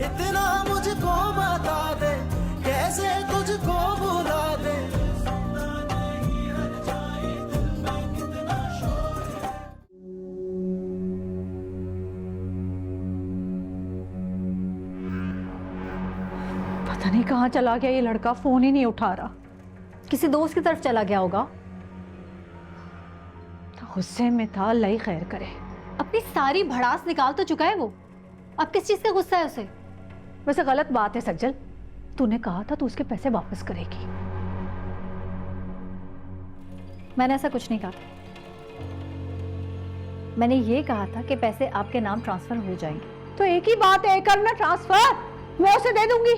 इतना मुझको बता दे, कैसे तुझको भुला दे। पता नहीं कहाँ चला गया ये लड़का, फोन ही नहीं उठा रहा। किसी दोस्त की तरफ चला गया होगा। गुस्से में था, अल्लाह ही खैर करे। अपनी सारी भड़ास निकाल तो चुका है वो, अब किस चीज का गुस्सा है उसे? वैसे गलत बात है सज्जल, तूने कहा था तू उसके पैसे वापस करेगी। मैंने ऐसा कुछ नहीं कहा। मैंने ये कहा था कि पैसे आपके नाम ट्रांसफर हो जाएंगे। तो एक ही बात है, करना ट्रांसफर, मैं उसे दे दूंगी।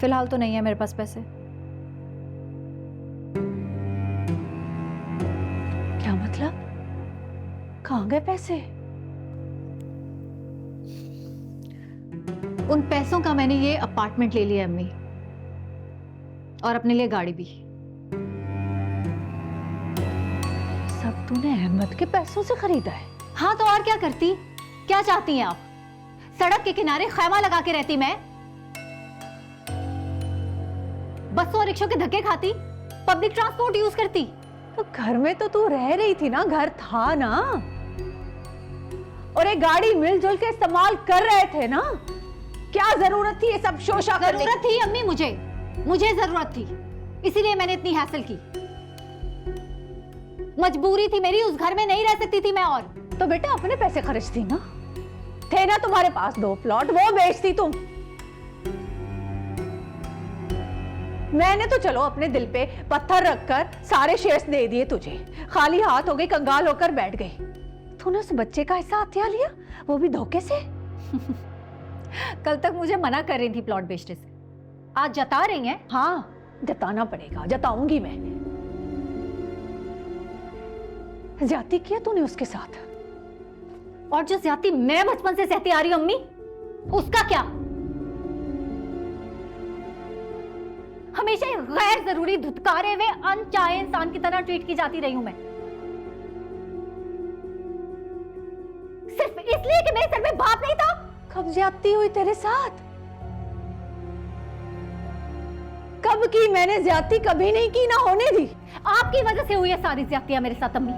फिलहाल तो नहीं है मेरे पास पैसे। क्या मतलब? कहाँ गए पैसे? उन पैसों का मैंने ये अपार्टमेंट ले लिया अम्मी, और अपने लिए गाड़ी भी। सब तूने अहमद के पैसों से खरीदा है? हाँ तो और क्या करती? क्या चाहती हैं आप? सड़क के किनारे खैमा लगा के रहती मैं? बसों और रिक्शों के धक्के खाती? पब्लिक ट्रांसपोर्ट यूज करती? तो घर में तो तू रह रही थी ना, घर था ना, और एक गाड़ी मिलजुल के इस्तेमाल कर रहे थे ना। क्या जरूरत थी ये सब शोशा करने की? जरूरत थी अम्मी, मुझे जरूरत थी, इसीलिए मैंने इतनी हैसल की। मजबूरी थी मेरी, उस घर में नहीं रह सकती थी मैं। और तो बेटा अपने पैसे खर्चती ना, थे ना तुम्हारे पास 2 प्लॉट, वो बेचती तुम। मैंने तो चलो अपने दिल पे पत्थर रखकर सारे शेयर्स दे दिए तुझे, खाली हाथ हो गई, कंगाल होकर बैठ गई। तूने उस बच्चे का हिस्सा हथिया लिया, वो भी धोखे से। कल तक मुझे मना कर रही थी प्लॉट बेचने से, आज जता रही हैं। हाँ जताना पड़ेगा, जताऊंगी मैं। ज्यादती किया तूने उसके साथ, और जो ज्यादती मैं बचपन से सहती आ रही हूं अम्मी, उसका क्या? हमेशा गैर जरूरी धुतकारे हुए अनचाहे इंसान की तरह ट्रीट की जाती रही हूं मैं, सिर्फ इसलिए कि मेरे सर में बाप नहीं था। कब ज्यादती हुई तेरे साथ? कब की? मैंने ज्यादती कभी नहीं की, ना होने दी। आपकी वजह से हुई है सारी ज्यादतियां मेरे साथ अम्मी,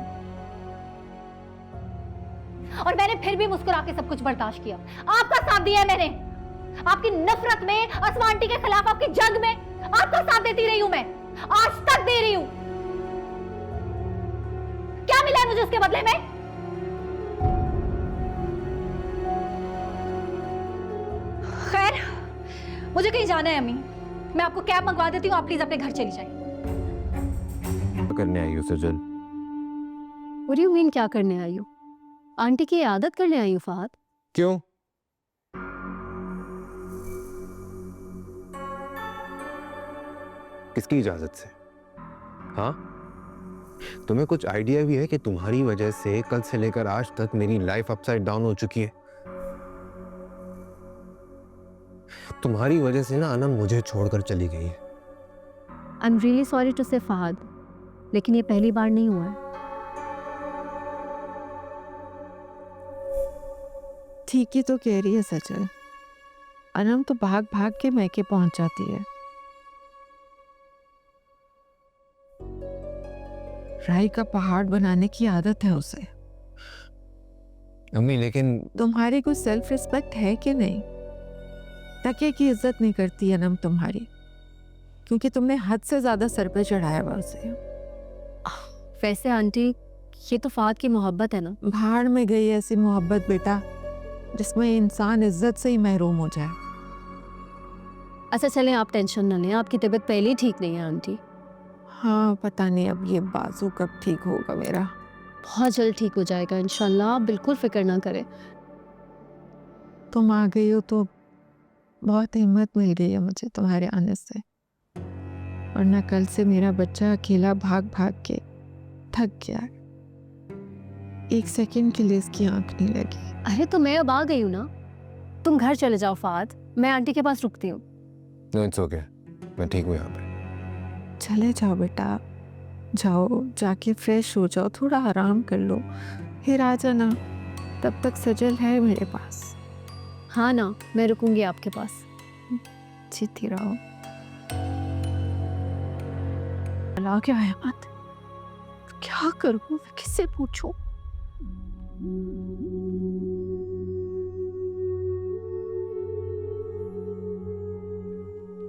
और मैंने फिर भी मुस्कुरा के सब कुछ बर्दाश्त किया। आपका साथ दिया है मैंने, आपकी नफरत में, अस्मा आंटी के खिलाफ आपकी जंग में आपका साथ देती रही हूं मैं, आज तक दे रही हूं। क्या मिला है मुझे उसके बदले में? खैर, मुझे कहीं जाना है अम्मी, मैं आपको कैब मंगवा देती हूँ, आप प्लीज अपने घर चली जाइए। करने आई हो सजल? What do you mean क्या करने आई हो? आंटी की आदत करने आई हो फहद? क्यों? किसकी इजाजत से? हाँ, तुम्हें कुछ आइडिया भी है कि तुम्हारी वजह से कल से लेकर आज तक मेरी लाइफ अपसाइड डाउन हो चुकी है। तुम्हारी वजह से ना अनम मुझे छोड़कर चली गई है। I'm really sorry to say Fahad, लेकिन ये पहली बार नहीं हुआ है। ठीक ही तो कह रही है सजल, अनम तो भाग भाग के मैके पहुंच जाती है। राई का पहाड़ बनाने की आदत है उसे। अम्मी लेकिन तुम्हारी कोई सेल्फ रिस्पेक्ट है कि नहीं? तकिए की इज्जत नहीं करती अनम तुम्हारी, क्योंकि तुमने हद से ज्यादा सर पे चढ़ाया हुआ उसे। वैसे आंटी, ये तो फहद की मोहब्बत है ना। भाड़ में गई ऐसी मोहब्बत बेटा, जिसमें इंसान इज्जत से ही महरूम हो जाए। अच्छा चलें, आप टेंशन न लें, आपकी तबीयत पहले ही ठीक नहीं है आंटी। हाँ पता नहीं अब ये बाजू कब ठीक होगा मेरा। बहुत जल्द ठीक हो जाएगा इंशाल्लाह, आप बिल्कुल फिक्र ना करें। तुम आ गई हो तो बहुत हिम्मत मिल गई है मुझे तुम्हारे आने से, वरना कल से मेरा बच्चा अकेला भाग भाग के थक गया। एक सेकंड के लिए इसकी आंख नहीं लगी। अरे तो मैं अब आ गई हूँ ना, तुम घर चले जाओ फहद, मैं आंटी के पास रुकती हूँ। नो इट्स ओके, मैं ठीक हूँ यहाँ पे। चले जाओ बेटा, जाओ जाके फ्रेश हो जाओ, थोड़ा आराम कर लो, फिर आ जाना। तब तक सजल है मेरे पास। हाँ ना, मैं रुकूंगी आपके पास। जीती रहो। भला क्या है मत, क्या करूं मैं, किससे पूछूं?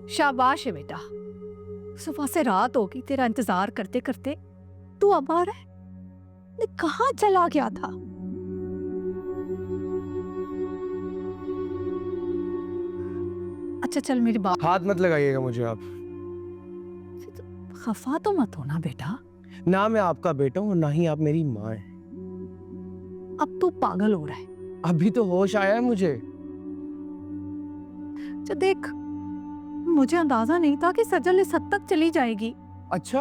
शाबाश है बेटा, सुबह से रात होगी तेरा इंतजार करते करते, तू अब आ रहा है? मैं कहाँ चला गया था? अच्छा चल मेरी बात, हाथ मत लगाइएगा मुझे आप। खफा तो मत होना बेटा, ना मैं आपका बेटा हूँ ना ही आप मेरी माँ हैं। अब तू पागल हो रहा है। अभी तो होश आया है मुझे। तो देख, मुझे अंदाजा नहीं था कि सजल इस हद तक चली जाएगी। अच्छा,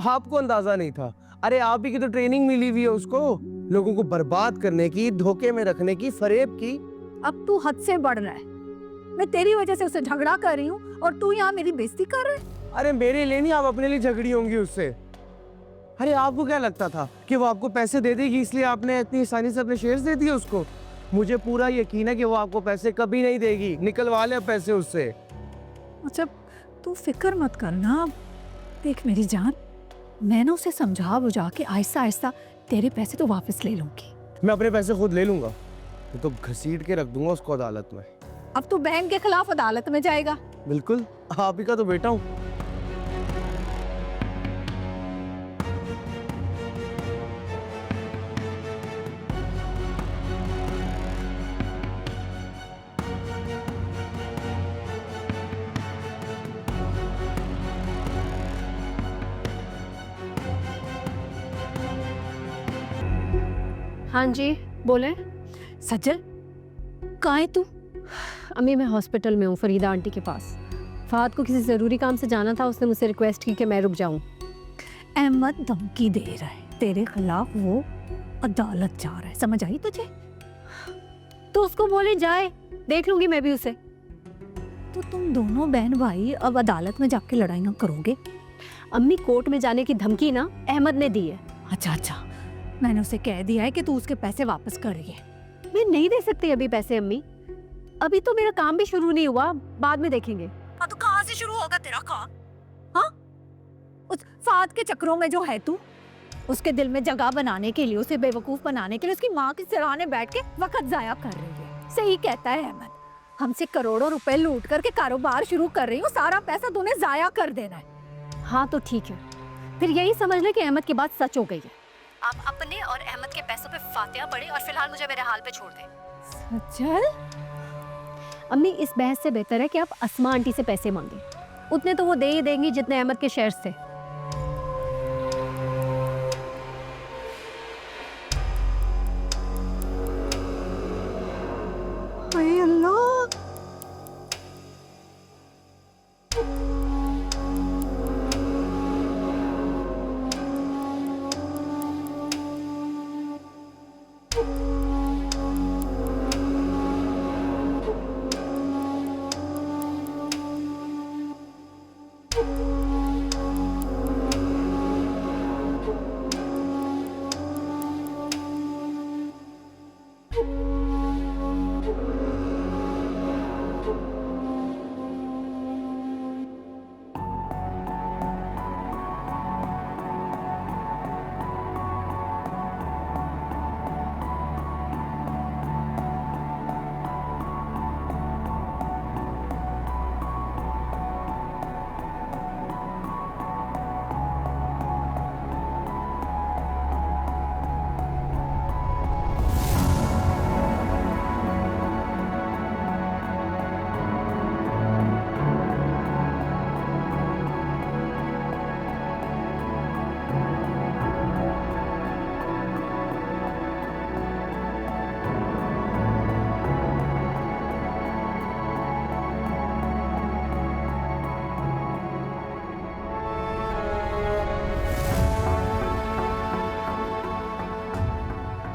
आपको अंदाजा नहीं था? अरे आप ही की तो ट्रेनिंग मिली हुई है उसको, लोगों को बर्बाद करने की, धोखे में रखने की, फरेब की। अब तू हद से बढ़ रहा है। मैं तेरी वजह से उससे झगड़ा कर रही हूँ और तू यहाँ मेरी बेइज्जती कर रहा है। अरे मेरे लिए नहीं, आप अपने लिए झगड़ी होंगी उससे। अरे आपको क्या लगता था कि वो आपको पैसे दे देगी इसलिए आपने इतनी आसानी से अपने शेयर्स दे दिए उसको? मुझे पूरा यकीन है कि वो आपको पैसे कभी नहीं देगी। निकलवा ले पैसे उससे। अच्छा तू फिक्र मत करना। देख मेरी जान, मैं ना उसे समझा बुझा के आहिस्ता आहिस्ता तेरे पैसे तो वापस ले लूंगी। मैं अपने पैसे खुद ले लूंगा, तो घसीट के रख दूंगा उसको अदालत में। अब तू बहन के खिलाफ अदालत में जाएगा? बिल्कुल, आप ही का तो बेटा हूँ। हाँ जी, बोले। सज्जल कहाँ है तू? अम्मी मैं हॉस्पिटल में हूँ, फरीदा आंटी के पास। फहद को किसी ज़रूरी काम से जाना था, उसने मुझसे रिक्वेस्ट की कि मैं रुक जाऊँ। अहमद धमकी दे रहा है तेरे खिलाफ, वो अदालत जा रहा है, समझ आई तुझे? तो उसको बोले जाए, देख लूंगी मैं भी उसे। तो तुम दोनों बहन भाई अब अदालत में जाके लड़ाइयाँ करोगे? अम्मी कोर्ट में जाने की धमकी ना अहमद ने दी है। अच्छा, मैंने उसे कह दिया है कि तू उसके पैसे वापस कर रही है। मैं नहीं दे सकती अभी पैसे अम्मी, अभी तो मेरा काम भी शुरू नहीं हुआ, बाद में देखेंगे। तो कहाँ से शुरू होगा तेरा काम? हाँ, उस फाद के चक्रों में जो है तू, उसके दिल में जगह बनाने के लिए, उसे बेवकूफ बनाने के लिए उसकी माँ के सिरहाने बैठ के वक्त जाया कर रही है। सही कहता है अहमद, हमसे करोड़ों रुपए लूट करके कारोबार शुरू कर रही हूँ, सारा पैसा तूने जाया कर देना है। हाँ तो ठीक है, फिर यही समझ ले कि अहमद की बात सच हो गई है। आप अपने और अहमद के पैसों पे फातिहा पड़े और फिलहाल मुझे मेरे हाल पे छोड़ दें। सच्चल? अम्मी इस बहस से बेहतर है कि आप अस्मा आंटी से पैसे मांगे, उतने तो वो दे ही देंगी जितने अहमद के शेयर्स थे। हाय अल्लाह,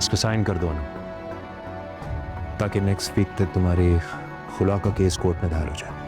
इस पे साइन कर दो ना, ताकि नेक्स्ट वीक तक तुम्हारी खुला का केस कोर्ट में दायर हो जाए।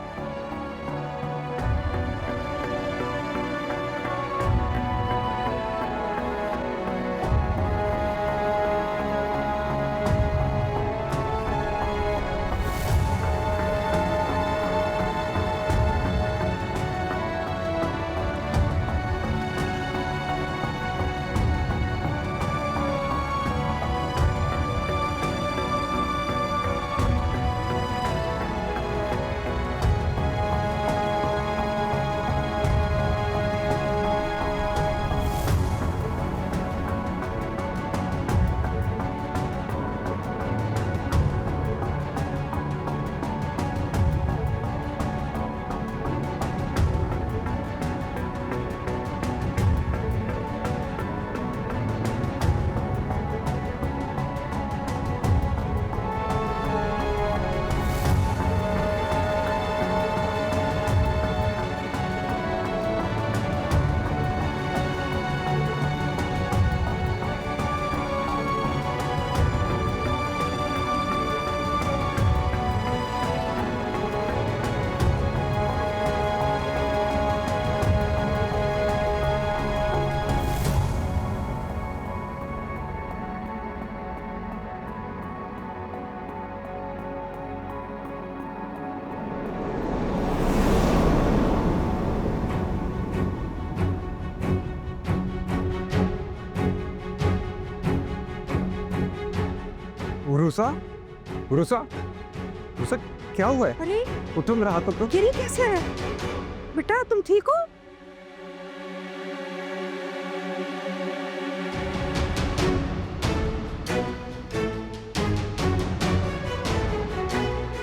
रूसा रूसा रूसा क्या हुआ है? अरे उठो, मेरा हाथ पकड़ो। गिरी कैसे है? बेटा तुम ठीक हो?